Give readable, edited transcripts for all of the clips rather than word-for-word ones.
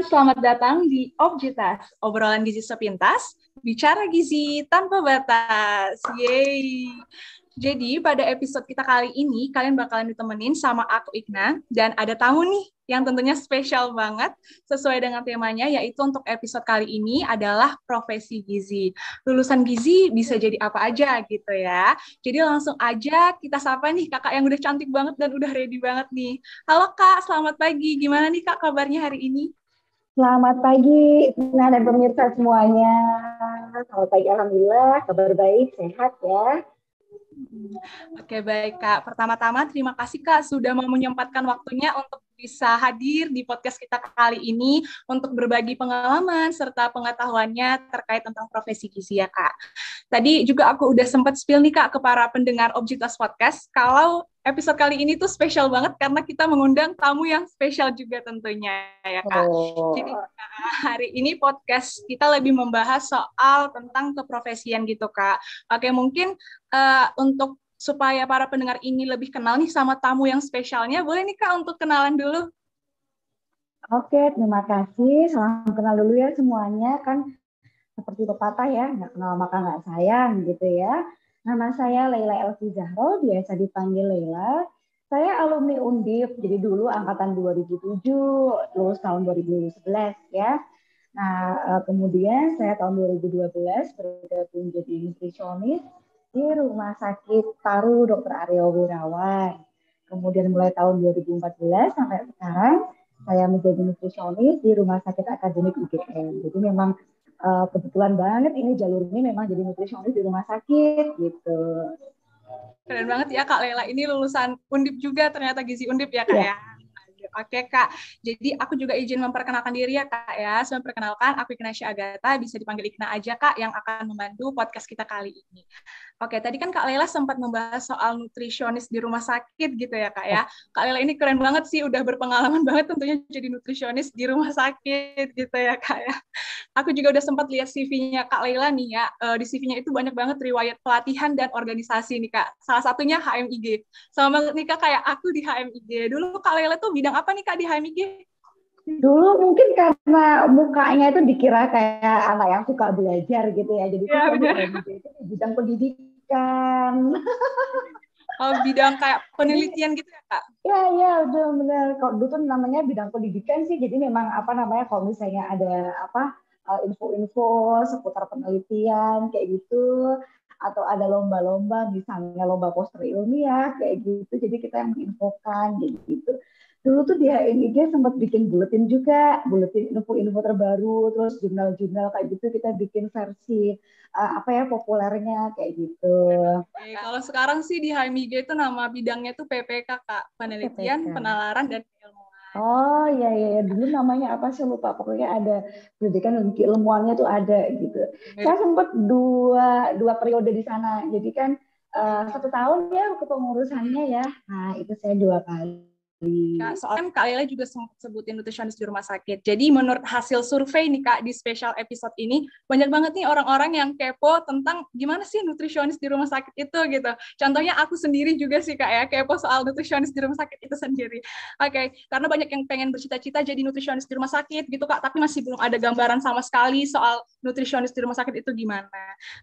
selamat datang di Objitas, obrolan gizi sepintas, bicara gizi tanpa batas. Yeay! Jadi pada episode kita kali ini, kalian bakalan ditemenin sama aku Igna, dan ada tamu nih yang tentunya spesial banget, sesuai dengan temanya, yaitu untuk episode kali ini adalah profesi gizi. Lulusan gizi bisa jadi apa aja gitu ya. Jadi langsung aja kita sapa nih kakak yang udah cantik banget dan udah ready banget nih. Halo Kak, selamat pagi. Gimana nih Kak kabarnya hari ini? Selamat pagi, Ina dan pemirsa semuanya. Selamat pagi, Alhamdulillah, kabar baik, sehat ya. Oke, baik Kak. Pertama-tama terima kasih Kak sudah mau menyempatkan waktunya untuk bisa hadir di podcast kita kali ini untuk berbagi pengalaman serta pengetahuannya terkait tentang profesi gizi ya Kak. Tadi juga aku udah sempat spill nih Kak ke para pendengar Objitas Podcast kalau episode kali ini tuh spesial banget karena kita mengundang tamu yang spesial juga tentunya ya Kak. Jadi hari ini podcast kita lebih membahas soal tentang keprofesian gitu Kak. Oke, mungkin untuk supaya para pendengar ini lebih kenal nih sama tamu yang spesialnya, boleh nih Kak untuk kenalan dulu. Oke, terima kasih. Salam kenal dulu ya semuanya. Kan seperti pepatah ya, nggak kenal maka nggak sayang gitu ya. Nama saya Leila Elvi Zahro, biasa dipanggil Leila. Saya alumni Undip, jadi dulu angkatan 2007, lulus tahun 2011 ya. Nah, kemudian saya tahun 2012 bergabung jadi nutrisionis di Rumah Sakit Paru Dr. Aryo Wirawan. Kemudian mulai tahun 2014 sampai sekarang saya menjadi nutrisionis di Rumah Sakit Akademik UGM. Jadi memang kebetulan banget ini jalur ini memang jadi nutrisionis di rumah sakit gitu. Keren banget ya Kak Lela, ini lulusan Undip juga ternyata gizi Undip ya Kak Ya. ya. Oke Kak, jadi aku juga izin memperkenalkan diri ya Kak ya. Sebelum perkenalkan, aku Ignacia Agatha, bisa dipanggil Igna aja Kak, yang akan membantu podcast kita kali ini. Oke, tadi kan Kak Lela sempat membahas soal nutrisionis di rumah sakit gitu ya Kak ya. Kak Lela ini keren banget sih, udah berpengalaman banget tentunya jadi nutrisionis di rumah sakit gitu ya Kak ya. Aku juga udah sempat lihat CV-nya Kak Leila nih ya. Di CV-nya itu banyak banget riwayat pelatihan dan organisasi nih Kak. Salah satunya HMIG. Sama banget nih Kak kayak aku di HMIG. Dulu Kak Leila tuh bidang apa nih Kak di HMIG? Dulu mungkin karena mukanya itu dikira kayak anak yang suka belajar gitu ya. Jadi Iya saya di benar. HMD itu di bidang pendidikan. Bidang kayak Jadi penelitian gitu ya Kak? ya udah benar. Kalau dulu tuh namanya bidang pendidikan sih. Jadi memang apa namanya kalau misalnya ada apa info-info seputar penelitian kayak gitu atau ada lomba-lomba misalnya lomba poster ilmiah kayak gitu. Jadi kita yang menginfokan kayak gitu. Dulu tuh di HMIG sempat bikin buletin juga, buletin info-info terbaru, terus jurnal-jurnal kayak gitu kita bikin versi apa ya populernya kayak gitu. Oke, kalau sekarang sih di HMIG itu nama bidangnya tuh PPK Kak. Penelitian, PPK. Penalaran, dan Keilmuan. Oh iya, dulu namanya apa sih lupa pokoknya ada pendidikan dan keilmuannya tuh ada gitu. Saya sempat dua periode di sana, jadi kan 1 tahun ya kepengurusannya ya. Nah itu saya 2 kali. Kak, soalnya Kak Lela juga sebutin nutrisionis di rumah sakit. Jadi menurut hasil survei nih Kak di special episode ini, banyak banget nih orang-orang yang kepo tentang gimana sih nutrisionis di rumah sakit itu gitu. Contohnya aku sendiri juga sih Kak ya, kepo soal nutrisionis di rumah sakit itu sendiri. Oke, karena banyak yang pengen bercita-cita jadi nutrisionis di rumah sakit gitu Kak, tapi masih belum ada gambaran sama sekali soal nutrisionis di rumah sakit itu gimana.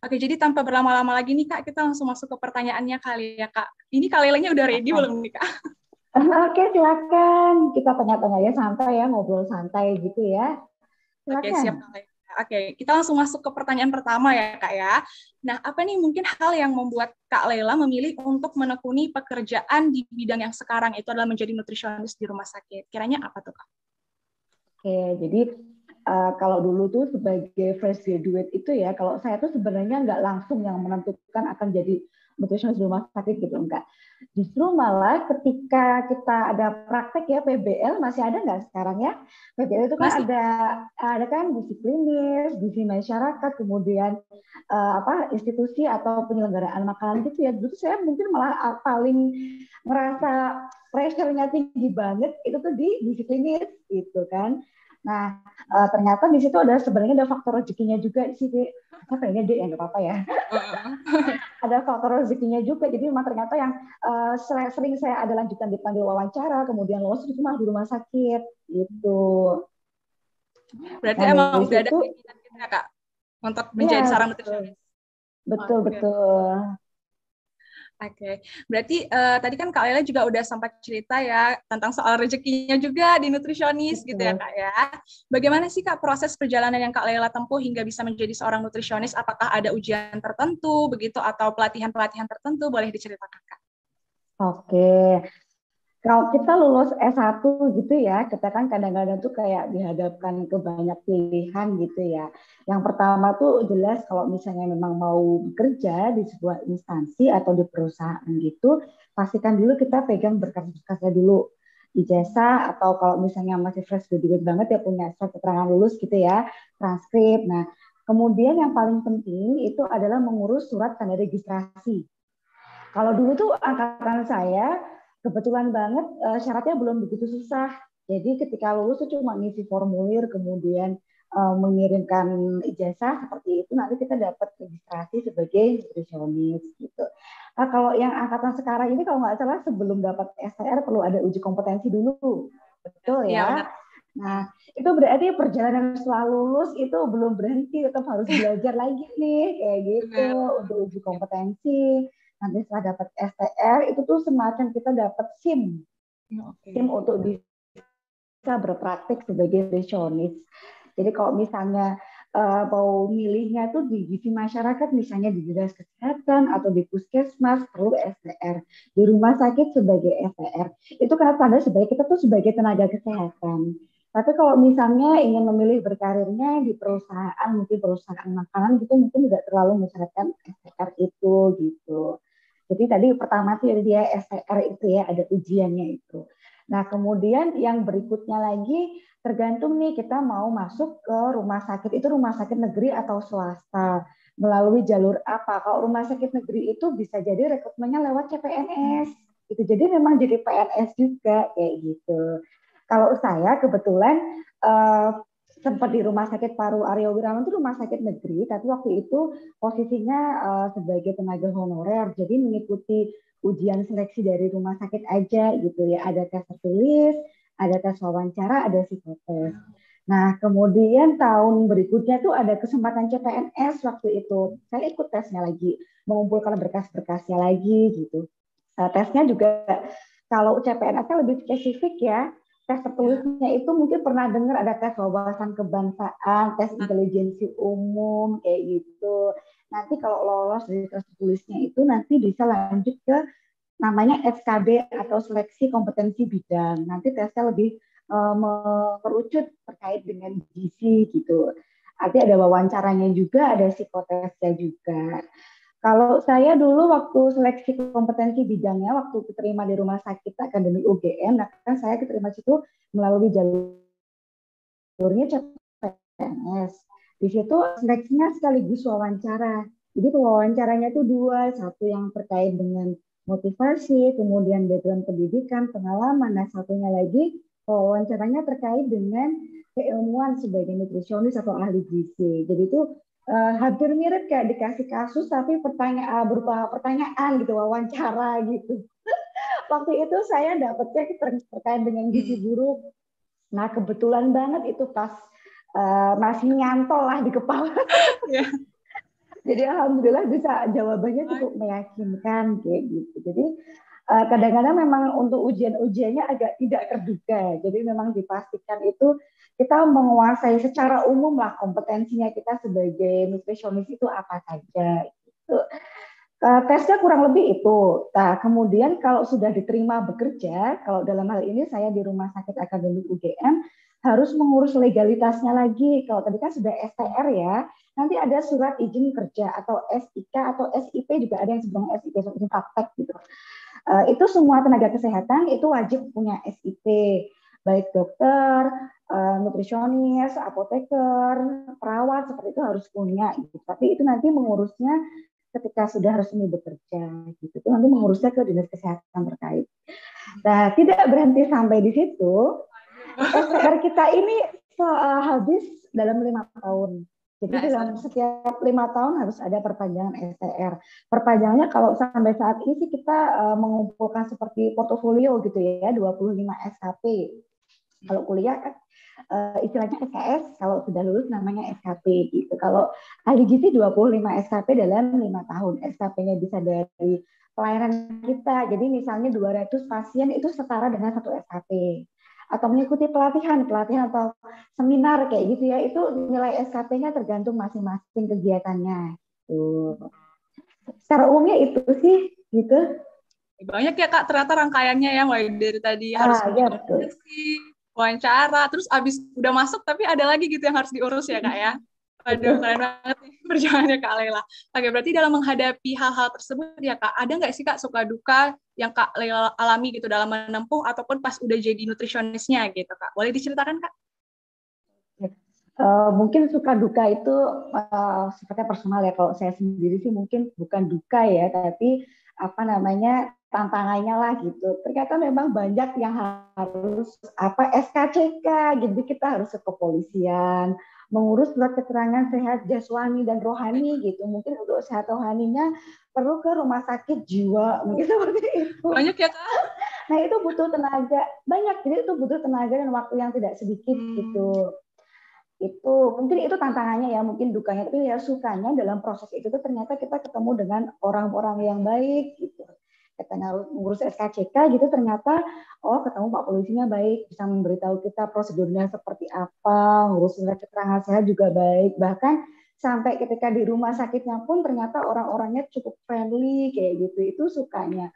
Oke, jadi tanpa berlama-lama lagi nih Kak, kita langsung masuk ke pertanyaannya kali ya Kak. Ini Kak Lelanya udah ready belum nih Kak? Oke, silakan. Kita tanya-tanya ya santai ya, ngobrol santai gitu ya. Oke, siap Silakan. Kak Lela. Oke, kita langsung masuk ke pertanyaan pertama ya Kak ya. Nah, apa nih mungkin hal yang membuat Kak Lela memilih untuk menekuni pekerjaan di bidang yang sekarang itu adalah menjadi nutrisionis di rumah sakit? Kiranya apa tuh Kak? Oke, jadi kalau dulu tuh sebagai fresh graduate itu ya, kalau saya tuh sebenarnya nggak langsung yang menentukan akan jadi nutritionist di rumah sakit gitu, enggak. Justru malah ketika kita ada praktek ya PBL, masih ada nggak sekarang ya? PBL itu kan Masih. ada kan gizi klinis, gizi masyarakat, kemudian apa institusi atau penyelenggaraan makanan gitu ya. Dulu saya mungkin malah paling merasa pressure-nya tinggi banget itu tuh di gizi klinis gitu kan. Nah, ternyata di situ sebenarnya ada faktor rezekinya juga sih, Dek. Apa ini Dek, ya nggak apa-apa ya. Ada faktor rezekinya juga. Jadi memang ternyata yang sering saya ada lanjutan dipanggil wawancara, kemudian lolos itu mah di rumah sakit gitu. Berarti Nah emang dari udah ada situ, keinginan gitu ya Kak untuk ya menjadi seorang betul, nutrisionis. betul, Oke. betul. Oke, berarti tadi kan Kak Lela juga udah sempat cerita ya tentang soal rezekinya juga di nutrisionis gitu ya Betul. Kak ya. Bagaimana sih Kak proses perjalanan yang Kak Lela tempuh hingga bisa menjadi seorang nutrisionis? Apakah ada ujian tertentu begitu atau pelatihan-pelatihan tertentu? Boleh diceritakan Kak? Oke, kalau kita lulus S1 gitu ya, kita kan kadang-kadang tuh kayak dihadapkan ke banyak pilihan gitu ya. Yang pertama tuh jelas kalau misalnya memang mau bekerja di sebuah instansi atau di perusahaan gitu, pastikan dulu kita pegang berkas-berkasnya dulu. Ijazah atau kalau misalnya masih fresh graduate banget ya punya surat keterangan lulus gitu ya, transkrip. Nah, kemudian yang paling penting itu adalah mengurus surat tanda registrasi. Kalau dulu tuh angkatan saya kebetulan banget syaratnya belum begitu susah. Jadi ketika lulus tuh cuma ngisi formulir, kemudian mengirimkan ijazah seperti itu, nanti kita dapat registrasi sebagai nutrisionis gitu. Nah, kalau yang angkatan sekarang ini kalau nggak salah sebelum dapat STR perlu ada uji kompetensi dulu, betul Iya ya. benar. Nah, itu berarti perjalanan setelah lulus itu belum berhenti, tetap harus belajar lagi nih, kayak gitu, Benar. untuk uji kompetensi. Nanti setelah dapat STR, itu tuh semacam kita dapat SIM, SIM Oke. untuk bisa berpraktik sebagai nutrisionis. Jadi kalau misalnya mau milihnya tuh di gizi masyarakat, misalnya di dinas kesehatan atau di puskesmas perlu STR, di rumah sakit sebagai STR. Itu kan tanda sebagai kita tuh sebagai tenaga kesehatan. Tapi kalau misalnya ingin memilih berkarirnya di perusahaan, mungkin perusahaan makanan gitu, mungkin tidak terlalu mensyaratkan STR itu gitu. Jadi tadi pertama tuh dia STR itu ya ada ujiannya itu. Nah kemudian yang berikutnya lagi tergantung nih kita mau masuk ke rumah sakit itu rumah sakit negeri atau swasta melalui jalur apa. Kalau rumah sakit negeri itu bisa jadi rekrutmennya lewat CPNS. Itu jadi memang jadi PNS juga kayak gitu. Kalau saya kebetulan uh, sempat di Rumah Sakit Paru Aryo Wirawan itu rumah sakit negeri, tapi waktu itu posisinya sebagai tenaga honorer, jadi mengikuti ujian seleksi dari rumah sakit aja gitu ya, ada tes tertulis, ada tes wawancara, ada psikotes. Nah, kemudian tahun berikutnya tuh ada kesempatan CPNS waktu itu. Saya ikut tesnya lagi, mengumpulkan berkas-berkasnya lagi gitu. Tesnya juga kalau CPNS-nya lebih spesifik ya, tes Ya. tertulisnya itu mungkin pernah dengar ada tes wawasan kebangsaan, tes intelijensi umum kayak gitu. Nanti kalau lolos dari tes tertulisnya itu nanti bisa lanjut ke namanya SKB atau seleksi kompetensi bidang. Nanti tesnya lebih merucut terkait dengan gizi gitu. Nanti ada wawancaranya juga, ada psikotesnya juga. Kalau saya dulu waktu seleksi kompetensi bidangnya, waktu diterima di Rumah Sakit Akademi UGM, nah kan saya keterima situ melalui jalurnya CPNS. Di situ seleksinya sekaligus wawancara. Jadi wawancaranya itu dua, satu yang terkait dengan motivasi, kemudian background pendidikan, pengalaman, nah satunya lagi wawancaranya terkait dengan keilmuan sebagai nutrisionis atau ahli gizi. Jadi itu hampir mirip kayak dikasih kasus tapi pertanyaan berupa pertanyaan gitu wawancara gitu. Waktu itu saya dapetnya terkait dengan gizi buruk. Nah kebetulan banget itu pas masih nyantol lah di kepala. Ya. Jadi alhamdulillah bisa jawabannya cukup meyakinkan kayak gitu. Jadi kadang-kadang memang untuk ujian-ujiannya agak tidak terduga. Jadi memang dipastikan itu kita menguasai secara umum lah kompetensinya kita sebagai nutrisionis itu apa saja. Gitu. Tesnya kurang lebih itu. Nah, kemudian kalau sudah diterima bekerja, kalau dalam hal ini saya di Rumah Sakit Akademik UGM harus mengurus legalitasnya lagi. Kalau tadi kan sudah STR ya, nanti ada surat izin kerja atau SIK atau SIP juga ada yang sebenarnya SIP, izin praktek gitu. Itu semua tenaga kesehatan itu wajib punya SIP, baik dokter, nutrisionis, apoteker, perawat seperti itu harus punya. Gitu. Tapi itu nanti mengurusnya ketika sudah resmi bekerja, gitu. Itu nanti mengurusnya ke dinas kesehatan terkait. Nah, tidak berhenti sampai di situ. STR kita ini habis dalam 5 tahun. Jadi Nah, dalam setiap 5 tahun harus ada perpanjangan STR. Perpanjangannya kalau sampai saat ini sih kita mengumpulkan seperti portofolio gitu ya, 25 SKP. Kalau kuliah kan istilahnya SKS, kalau sudah lulus namanya SKP gitu. Kalau ahli gizi 25 SKP dalam 5 tahun. SKP-nya bisa dari pelayanan kita. Jadi misalnya 200 pasien itu setara dengan satu SKP. Atau mengikuti pelatihan atau seminar kayak gitu ya, itu nilai SKP-nya tergantung masing-masing kegiatannya. Tuh. Secara umumnya itu sih gitu. Banyak ya Kak, ternyata rangkaiannya ya, mulai dari tadi harus Ya betul. wawancara, terus abis udah masuk tapi ada lagi gitu yang harus diurus ya Kak ya. Waduh, keren banget nih perjalanannya Kak Laila. Oke, berarti dalam menghadapi hal-hal tersebut ya Kak, ada nggak sih Kak suka duka yang Kak Laila alami gitu dalam menempuh ataupun pas udah jadi nutrisionisnya gitu Kak? Boleh diceritakan Kak? Mungkin suka duka itu sifatnya personal ya. Kalau saya sendiri sih mungkin bukan duka ya, tapi apa namanya tantangannya lah gitu. Ternyata memang banyak yang harus SKCK, jadi kita harus ke kepolisian, mengurus surat keterangan sehat jasmani dan rohani gitu. Mungkin untuk sehat rohaninya perlu ke rumah sakit jiwa, mungkin seperti itu. Banyak ya Kak? Nah itu butuh tenaga banyak, jadi itu butuh tenaga dan waktu yang tidak sedikit gitu. Itu mungkin itu tantangannya ya, mungkin dukanya, tapi ya sukanya dalam proses itu tuh ternyata kita ketemu dengan orang-orang yang baik gitu. Kita ngurus SKCK gitu, ternyata ketemu Pak Polisinya baik, bisa memberitahu kita prosedurnya seperti apa, ngurus surat keterangan sehat juga baik, bahkan sampai ketika di rumah sakitnya pun ternyata orang-orangnya cukup friendly kayak gitu. Itu sukanya.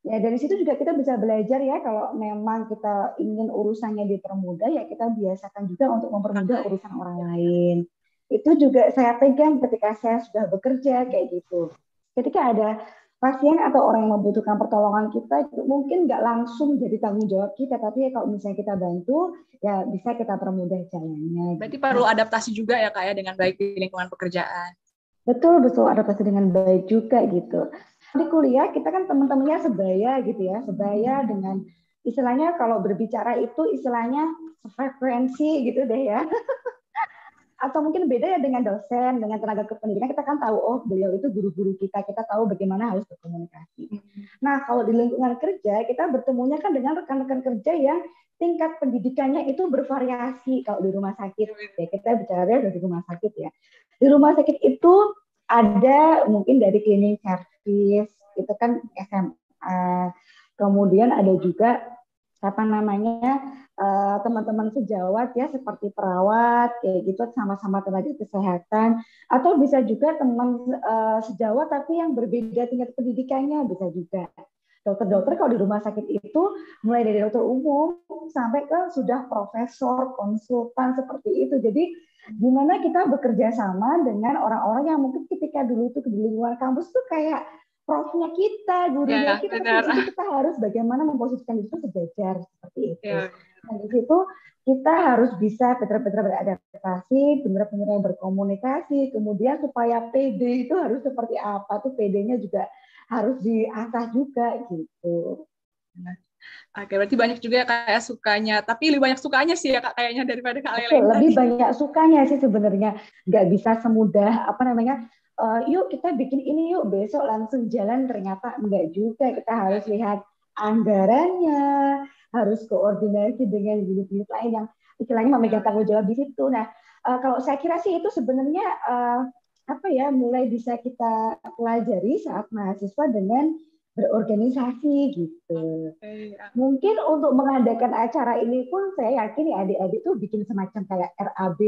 Ya dari situ juga kita bisa belajar ya, kalau memang kita ingin urusannya dipermudah ya kita biasakan juga untuk mempermudah urusan orang lain. Itu juga saya pegang ketika saya sudah bekerja kayak gitu. Ketika ada pasien atau orang yang membutuhkan pertolongan kita, mungkin nggak langsung jadi tanggung jawab kita, tapi ya kalau misalnya kita bantu, ya bisa kita permudah jalannya. Berarti Gitu. perlu adaptasi juga ya Kak ya dengan baik di lingkungan pekerjaan. Betul, adaptasi dengan baik juga gitu. Di kuliah kita kan teman-temannya sebaya gitu ya, sebaya dengan istilahnya kalau berbicara itu istilahnya frekuensi gitu deh ya. Atau mungkin beda ya dengan dosen, dengan tenaga kependidikan, kita kan tahu beliau itu guru-guru kita tahu bagaimana harus berkomunikasi. Nah kalau di lingkungan kerja kita bertemunya kan dengan rekan-rekan kerja yang tingkat pendidikannya itu bervariasi. Kalau di rumah sakit ya kita bicara dari rumah sakit ya. Di rumah sakit itu ada mungkin dari cleaning service itu kan SMA, kemudian ada juga teman-teman sejawat ya seperti perawat kayak gitu, sama-sama tenaga kesehatan, atau bisa juga teman sejawat tapi yang berbeda tingkat pendidikannya, bisa juga dokter-dokter. Kalau di rumah sakit itu mulai dari dokter umum sampai ke sudah profesor, konsultan seperti itu. Jadi gimana kita bekerja sama dengan orang-orang yang mungkin ketika dulu itu di luar kampus tuh kayak profnya kita, gurunya kita, tapi di situ kita harus bagaimana memposisikan itu sejajar seperti itu. Nah di situ kita harus bisa benar-benar beradaptasi, benar-benar berkomunikasi, kemudian supaya PD itu harus seperti apa, tuh PD-nya juga harus diasah juga gitu. Oke, berarti banyak juga ya kayak sukanya, tapi lebih banyak sukanya sih ya Kak kayaknya daripada Kak Laila. Lebih banyak sukanya sih sebenarnya, nggak bisa semudah yuk kita bikin ini yuk besok langsung jalan, ternyata enggak juga. Kita harus lihat anggarannya, harus koordinasi dengan unit-unit lain yang istilahnya memegang tanggung jawab di situ. Nah kalau saya kira sih itu sebenarnya mulai bisa kita pelajari saat mahasiswa dengan berorganisasi gitu. Mungkin untuk mengadakan acara ini pun saya yakin ya adik-adik tuh bikin semacam kayak RAB,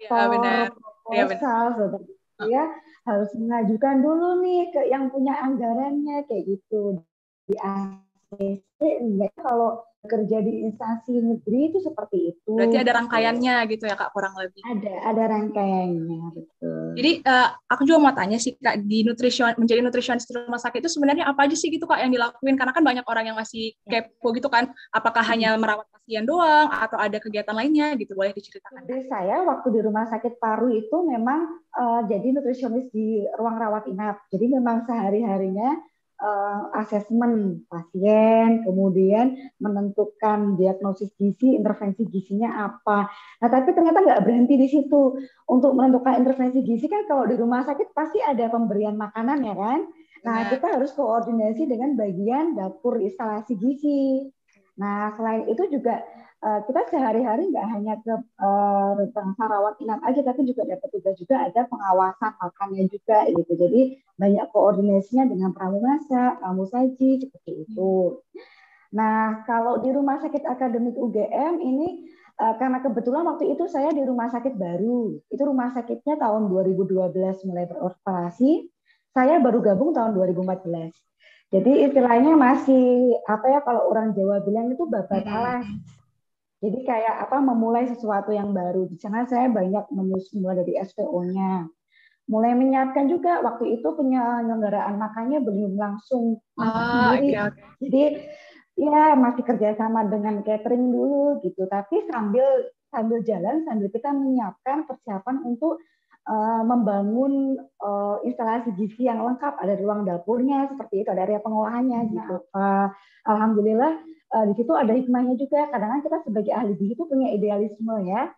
proposal seperti itu ya, harus mengajukan dulu nih ke yang punya anggarannya kayak gitu. Di ACC enggak, kalau kerja di instansi negeri itu seperti itu. Berarti ada rangkaiannya gitu ya Kak, kurang lebih. Ada rangkaiannya, betul. Jadi aku juga mau tanya sih Kak, menjadi nutrisionis di rumah sakit itu sebenarnya apa aja sih gitu Kak yang dilakuin? Karena kan banyak orang yang masih kepo gitu kan, apakah hanya merawat pasien doang atau ada kegiatan lainnya gitu, boleh diceritakan? Jadi saya waktu di rumah sakit Paru itu memang jadi nutrisionis di ruang rawat inap. Jadi memang sehari-harinya asesmen pasien, kemudian menentukan diagnosis gizi, intervensi gizinya apa. Nah, tapi ternyata nggak berhenti di situ. Untuk menentukan intervensi gizi kan kalau di rumah sakit pasti ada pemberian makanan ya kan. Nah, kita harus koordinasi dengan bagian dapur instalasi gizi. Nah, selain itu juga kita sehari-hari nggak hanya ke rentang rawat inap aja, tapi juga dapat tugas juga ada pengawasan makannya juga gitu. Jadi banyak koordinasinya dengan pramu masak, pramu saji seperti itu. Nah, kalau di Rumah Sakit Akademik UGM ini karena kebetulan waktu itu saya di rumah sakit baru. Itu rumah sakitnya tahun 2012 mulai beroperasi. Saya baru gabung tahun 2014. Jadi istilahnya masih apa ya kalau orang Jawa bilang itu babat alas. Jadi kayak apa memulai sesuatu yang baru. Di sana saya banyak menyusun mulai dari SPO-nya. Mulai menyiapkan juga waktu itu penyelenggaraan makannya belum langsung masak sendiri. Jadi ya masih kerjasama dengan catering dulu gitu, tapi sambil jalan sambil kita menyiapkan persiapan untuk membangun instalasi gizi yang lengkap, ada ruang dapurnya seperti itu, ada area pengolahannya gitu. Alhamdulillah di situ ada hikmahnya juga. Kadang-kadang kita sebagai ahli gizi itu punya idealisme ya.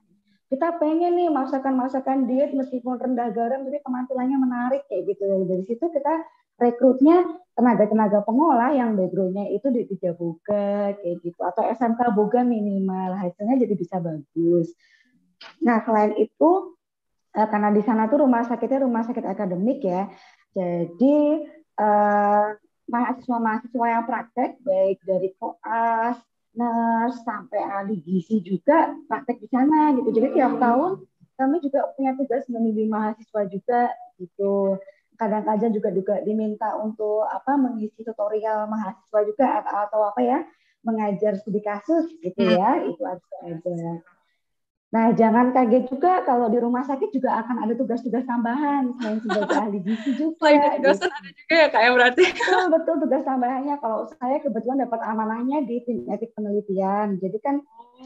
Kita pengen nih masakan-masakan diet meskipun rendah garam tapi penampilannya menarik kayak gitu. Dari situ kita rekrutnya tenaga-tenaga pengolah yang background-nya itu di D3 Boga kayak gitu atau SMK Boga minimal, hasilnya jadi bisa bagus. Nah, selain itu karena di sana tuh rumah sakitnya rumah sakit akademik ya. Jadi mahasiswa-mahasiswa yang praktek baik dari koas, nurse sampai ahli gizi juga praktek di sana gitu. Jadi tiap tahun kami juga punya tugas membimbing mahasiswa juga gitu. Kadang-kadang juga diminta untuk mengisi tutorial mahasiswa juga atau apa ya mengajar studi kasus gitu ya, itu ada. Nah, jangan kaget juga kalau di rumah sakit juga akan ada tugas-tugas tambahan selain sebagai ahli gizi juga. Selain jadi dosen ada juga ya Kak ya berarti. Betul tugas tambahannya. Kalau saya kebetulan dapat amanahnya di tim etik penelitian. Jadi kan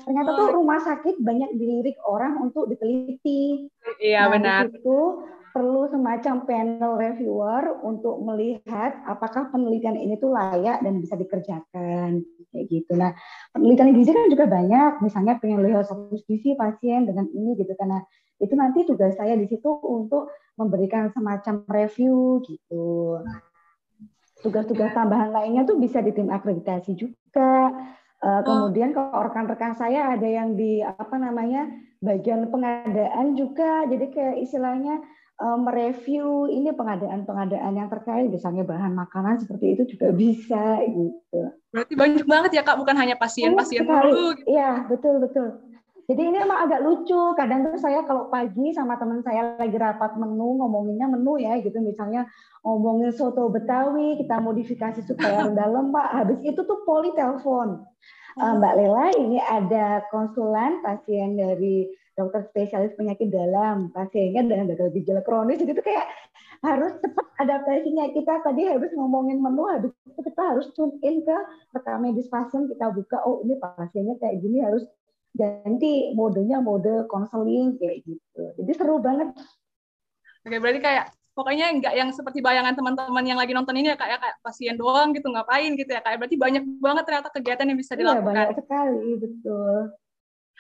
ternyata tuh rumah sakit banyak dilirik orang untuk diteliti. Iya benar. Di situ perlu semacam panel reviewer untuk melihat apakah penelitian ini tuh layak dan bisa dikerjakan kayak gitu. Nah, penelitian gizi kan juga banyak, misalnya pengen lihat status gizi pasien dengan ini gitu. Karena itu nanti tugas saya di situ untuk memberikan semacam review gitu. Tugas-tugas tambahan lainnya tuh bisa di tim akreditasi juga. Kemudian kalau rekan-rekan saya ada yang di bagian pengadaan juga, jadi kayak istilahnya mereview ini pengadaan-pengadaan yang terkait misalnya bahan makanan seperti itu juga bisa gitu. Berarti banyak banget ya Kak, bukan hanya pasien-pasien dulu. Iya, betul. Jadi ini emang agak lucu. Kadang tuh saya kalau pagi sama teman saya lagi rapat menu, ngomonginnya menu ya gitu. Misalnya ngomongin soto Betawi, kita modifikasi supaya rendah lemak. Habis itu tuh Poli telepon. Mbak Lela, ini ada konsulan pasien dari dokter spesialis penyakit dalam. Pasiennya dengan gagal ginjal kronis. Jadi itu kayak harus cepat adaptasinya. Kita tadi habis ngomongin menu, habis itu kita harus tune in ke rekam medis pasien. Kita buka, oh ini pasiennya kayak gini, harus ganti modenya mode konseling kayak gitu. Jadi seru banget. Oke, berarti kayak pokoknya nggak yang seperti bayangan teman-teman yang lagi nonton ini ya kayak pasien doang gitu ngapain gitu ya kayak berarti banyak banget ternyata kegiatan yang bisa dilakukan. Iya, banyak sekali, betul.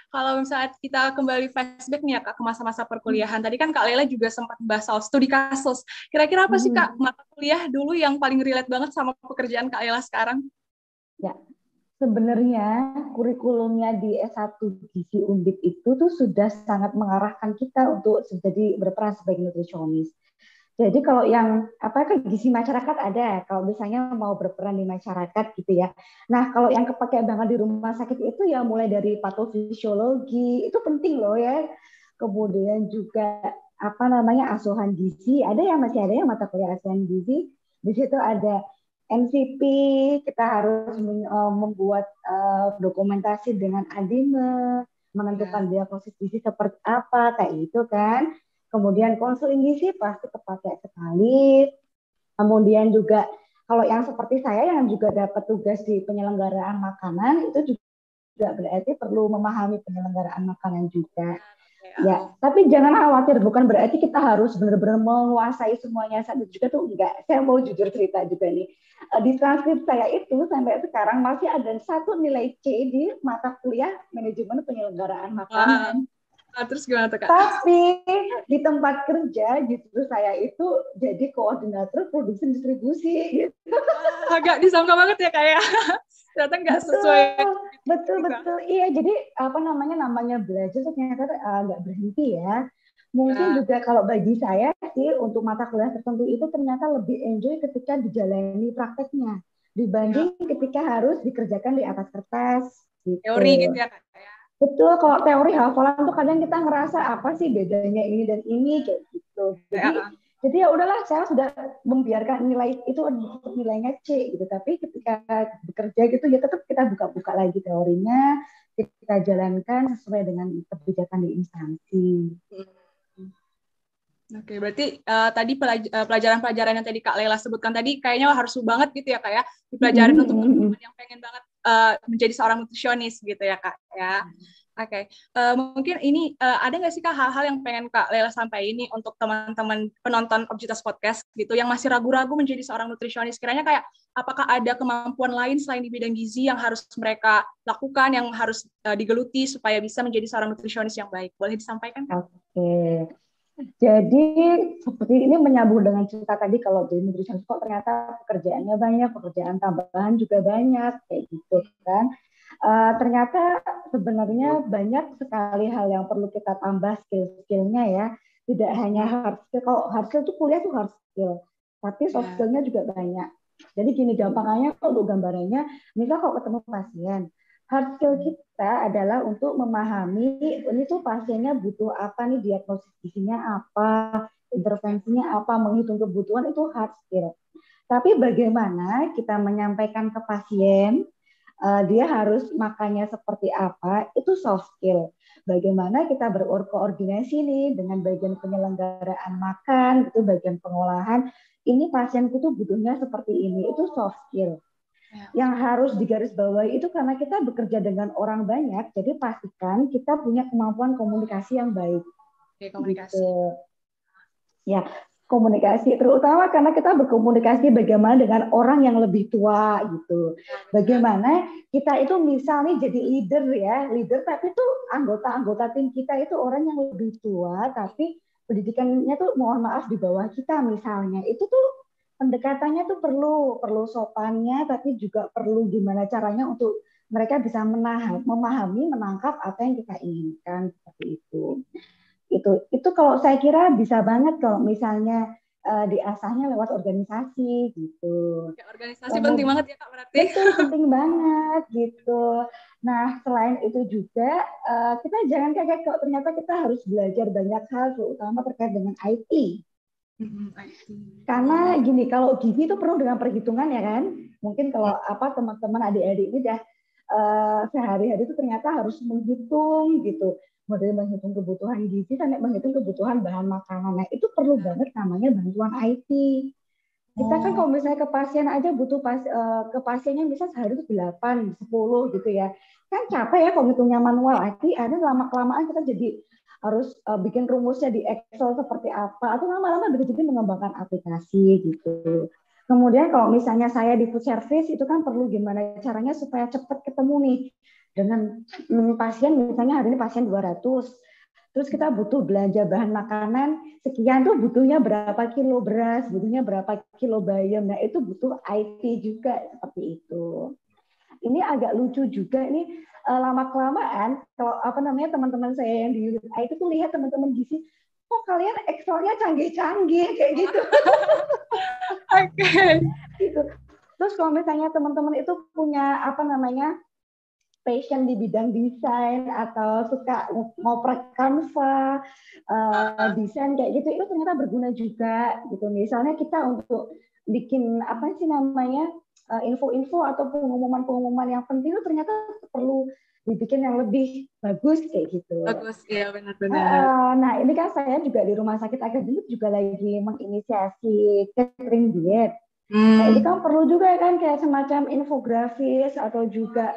Kalau misalnya kita kembali flashback nih ya Kak ke masa-masa perkuliahan, tadi kan Kak Lela juga sempat bahas soal studi kasus. Kira-kira apa sih Kak mata kuliah dulu yang paling relate banget sama pekerjaan Kak Lela sekarang? Ya, sebenarnya kurikulumnya di S1 Gizi Undip itu tuh sudah sangat mengarahkan kita untuk jadi berperan sebagai nutrisionis. Jadi kalau yang gizi masyarakat ada, kalau misalnya mau berperan di masyarakat gitu ya. Nah, kalau yang kepake banget di rumah sakit itu ya mulai dari patofisiologi, itu penting loh ya. Kemudian juga asuhan gizi, masih ada yang mata kuliah asuhan gizi. Di situ ada NCP, kita harus membuat dokumentasi dengan ADIME, menentukan diagnosis gizi seperti apa, kayak gitu kan. Kemudian konseling gizi pasti kepake sekali. Kemudian juga kalau yang seperti saya yang juga dapat tugas di penyelenggaraan makanan, itu juga berarti perlu memahami penyelenggaraan makanan juga. Ya, tapi jangan khawatir, bukan berarti kita harus benar-benar menguasai semuanya saat itu juga tuh enggak. Saya mau jujur cerita juga nih. Di transkrip saya itu sampai sekarang masih ada 1 nilai C di mata kuliah manajemen penyelenggaraan makanan. Terus gimana tuh Kak? Tapi di tempat kerja justru saya itu jadi koordinator produksi distribusi gitu. Agak disangka banget ya kayak ternyata nggak sesuai Betul betul iya, jadi apa namanya belajar tuh ternyata nggak berhenti ya. Mungkin Ya, juga kalau bagi saya sih untuk mata kuliah tertentu itu ternyata lebih enjoy ketika dijalani prakteknya ya. dibanding ketika harus dikerjakan di atas kertas Teori gitu gitu. ya Kak. Ya. Betul, kalau teori hafalan tuh kadang kita ngerasa apa sih bedanya ini dan ini kayak gitu. Ya. Jadi ya udahlah, saya sudah membiarkan nilai itu untuk nilainya C gitu. Tapi ketika bekerja gitu ya tetap kita buka-buka lagi teorinya, kita jalankan sesuai dengan kebijakan di instansi. Oke, berarti tadi pelajaran-pelajaran yang tadi Kak Lela sebutkan tadi kayaknya harus banget gitu ya Kak ya, dipelajarin untuk teman-teman yang pengen banget menjadi seorang nutrisionis gitu ya Kak ya. Oke, mungkin ini ada nggak sih Kak hal-hal yang pengen Kak Lela sampaikan ini untuk teman-teman penonton Obesitas Podcast gitu yang masih ragu-ragu menjadi seorang nutrisionis, kiranya kayak apakah ada kemampuan lain selain di bidang gizi yang harus mereka lakukan, yang harus digeluti supaya bisa menjadi seorang nutrisionis yang baik? Boleh disampaikan Kak? Oke. Jadi seperti ini menyambung dengan cerita tadi, kalau di nutrition kok ternyata pekerjaannya banyak, pekerjaan tambahan juga banyak kayak gitu kan. Ternyata sebenarnya banyak sekali hal yang perlu kita tambah skill-skillnya ya. Tidak hanya hard skill, kalau hard skill itu kuliah tuh hard skill, tapi soft Ya. skillnya juga banyak. Jadi gini gampangnya untuk gambarannya, misal kalau ketemu pasien, hard skill kita adalah untuk memahami ini tuh pasiennya butuh apa nih, diagnosis gizinya apa, intervensinya apa, menghitung kebutuhan, itu hard skill. Tapi bagaimana kita menyampaikan ke pasien, dia harus makannya seperti apa, itu soft skill. Bagaimana kita berkoordinasi nih dengan bagian penyelenggaraan makan, itu bagian pengolahan. Ini pasienku tuh butuhnya seperti ini, itu soft skill. Yang harus digarisbawahi itu karena kita bekerja dengan orang banyak, jadi pastikan kita punya kemampuan komunikasi yang baik. Oke, komunikasi. Gitu. Ya, komunikasi terutama karena kita berkomunikasi bagaimana dengan orang yang lebih tua gitu. Bagaimana kita itu misalnya jadi leader ya, leader tapi tuh anggota-anggota tim kita itu orang yang lebih tua tapi pendidikannya tuh mohon maaf di bawah kita misalnya. Itu tuh pendekatannya tuh perlu sopannya, tapi juga perlu gimana caranya untuk mereka bisa memahami, menangkap apa yang kita inginkan seperti itu. Itu kalau saya kira bisa banget kalau misalnya diasahnya lewat organisasi gitu. Ya, organisasi penting banget ya Kak berarti. Betul, penting banget gitu. Nah, selain itu juga kita jangan kaget kalau ternyata kita harus belajar banyak hal, terutama terkait dengan IT. Karena gini, kalau gizi itu penuh dengan perhitungan ya kan. Mungkin kalau teman-teman adik-adik ini dah sehari-hari itu ternyata harus menghitung gitu, model menghitung kebutuhan gizi sampai menghitung kebutuhan bahan makanan. Nah, itu perlu banget namanya bantuan IT. Kita kan kalau misalnya ke pasien aja butuh ke pasiennya bisa sehari itu 8, 10 gitu ya. Kan capek ya kalau ngitungnya manual. Ada lama-kelamaan kita jadi harus bikin rumusnya di Excel seperti apa, atau lama-lama jadi mengembangkan aplikasi gitu. Kemudian kalau misalnya saya di food service itu kan perlu gimana caranya supaya cepat ketemu nih dengan pasien, misalnya hari ini pasien 200, terus kita butuh belanja bahan makanan sekian, tuh butuhnya berapa kilo beras, butuhnya berapa kilo bayam. Nah, itu butuh IT juga seperti itu. Ini agak lucu juga nih, lama-kelamaan kalau teman-teman saya yang di unit IT tuh lihat teman-teman gizi, kok kalian Excel-nya canggih-canggih kayak gitu. Oke. Gitu. Terus kalau misalnya teman-teman itu punya passion di bidang desain atau suka ngoprek Canva, desain kayak gitu, itu ternyata berguna juga gitu. Misalnya kita untuk bikin info-info atau pengumuman-pengumuman yang penting itu ternyata perlu dibikin yang lebih bagus kayak gitu. Bagus, iya benar-benar. Nah, ini kan saya juga di rumah sakit akademik juga lagi menginisiasi catering diet. Nah, ini kan perlu juga kan kayak semacam infografis atau juga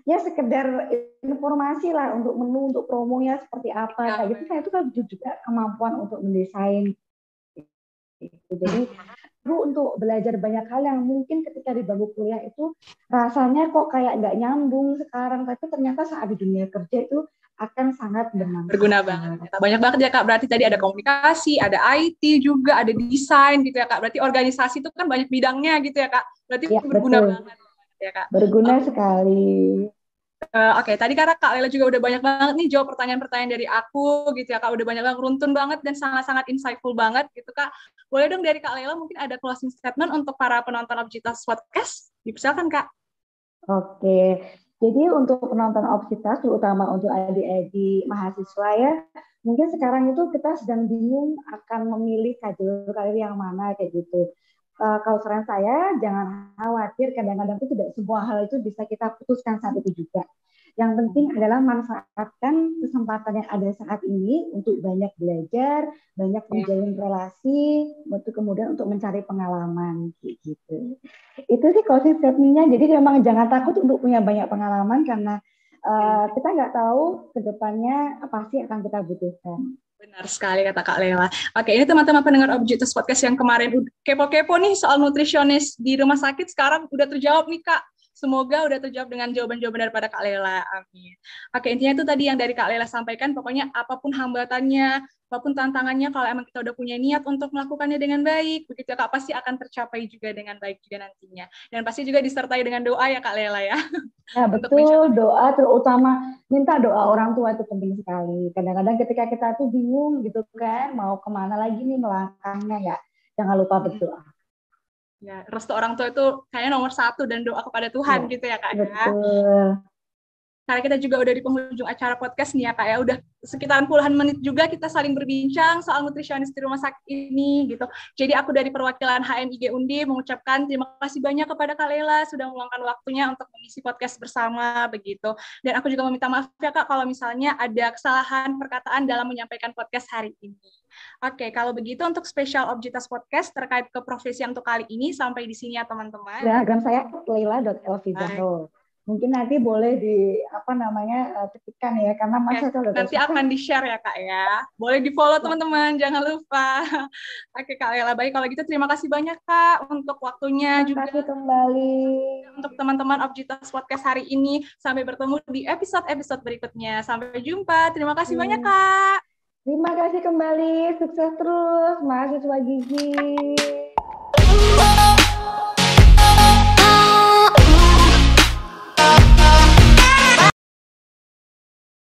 ya sekedar informasi lah untuk menu, untuk promonya seperti apa kayak gitu. Nah, itu kan juga kemampuan untuk mendesain. Jadi perlu untuk belajar banyak hal yang mungkin ketika di bangku kuliah itu rasanya kok kayak nggak nyambung sekarang, tapi ternyata saat di dunia kerja itu akan sangat berguna banget. Banyak banget ya Kak, berarti tadi ada komunikasi, ada IT juga, ada desain gitu ya Kak. Berarti organisasi itu kan banyak bidangnya gitu ya Kak. Berarti ya, berguna betul. banget. ya Kak. Berguna sekali. Oke, tadi karena Kak Lela juga udah banyak banget nih jawab pertanyaan-pertanyaan dari aku gitu ya Kak, udah banyak banget, runtun banget dan sangat-sangat insightful banget gitu Kak. Boleh dong dari Kak Lela mungkin ada closing statement untuk para penonton Objitas Podcast? Dipersilakan Kak. Oke, jadi untuk penonton Obsitas, terutama untuk adik-adik mahasiswa ya, mungkin sekarang itu kita sedang bingung akan memilih karir yang mana kayak gitu. Kalau saran saya, jangan khawatir, kadang-kadang itu tidak semua hal itu bisa kita putuskan saat itu juga. Yang penting adalah manfaatkan kesempatan yang ada saat ini untuk banyak belajar, banyak menjalin relasi, untuk kemudian untuk mencari pengalaman gitu. Itu sih closing statement-nya. Jadi memang jangan takut untuk punya banyak pengalaman karena kita nggak tahu ke depannya apa sih akan kita butuhkan. Benar sekali kata Kak Lela. Oke, ini teman-teman pendengar Objitas Podcast yang kemarin kepo-kepo nih soal nutrisionis di rumah sakit, sekarang udah terjawab nih Kak. Semoga udah terjawab dengan jawaban-jawaban daripada Kak Lela. Amin. Oke, intinya itu tadi yang dari Kak Lela sampaikan, pokoknya apapun hambatannya, apapun tantangannya, kalau emang kita udah punya niat untuk melakukannya dengan baik, begitu ya Kak, pasti akan tercapai juga dengan baik juga nantinya. Dan pasti juga disertai dengan doa ya Kak Lela ya. Ya betul, doa terutama minta doa orang tua itu penting sekali. Kadang-kadang ketika kita tuh bingung gitu kan, mau kemana lagi nih melangkahnya ya, jangan lupa berdoa. Ya, restu orang tua itu kayaknya nomor 1 dan doa kepada Tuhan Ya, gitu ya Kak. betul. Karena kita juga udah di penghujung acara podcast nih ya Kak ya, udah sekitaran puluhan menit juga kita saling berbincang soal nutrisionis di rumah sakit ini gitu. Jadi aku dari perwakilan HMIG Undi mengucapkan terima kasih banyak kepada Kak Lela sudah meluangkan waktunya untuk mengisi podcast bersama begitu. Dan aku juga meminta maaf ya Kak kalau misalnya ada kesalahan perkataan dalam menyampaikan podcast hari ini. Oke, kalau begitu untuk spesial Objitas Podcast terkait keprofesian untuk kali ini sampai di sini ya teman-teman. Instagram saya leila.elvizahro. Mungkin nanti boleh ketikkan ya karena masa nanti akan di-share ya Kak ya. Boleh di-follow teman-teman, jangan lupa. Oke Kak Lela, baik kalau gitu terima kasih banyak Kak untuk waktunya juga. Terima kasih kembali. Untuk teman-teman Objitas Podcast hari ini. Sampai bertemu di episode-episode berikutnya. Sampai jumpa. Terima kasih banyak Kak. Terima kasih kembali. Sukses terus mahasiswa gizi.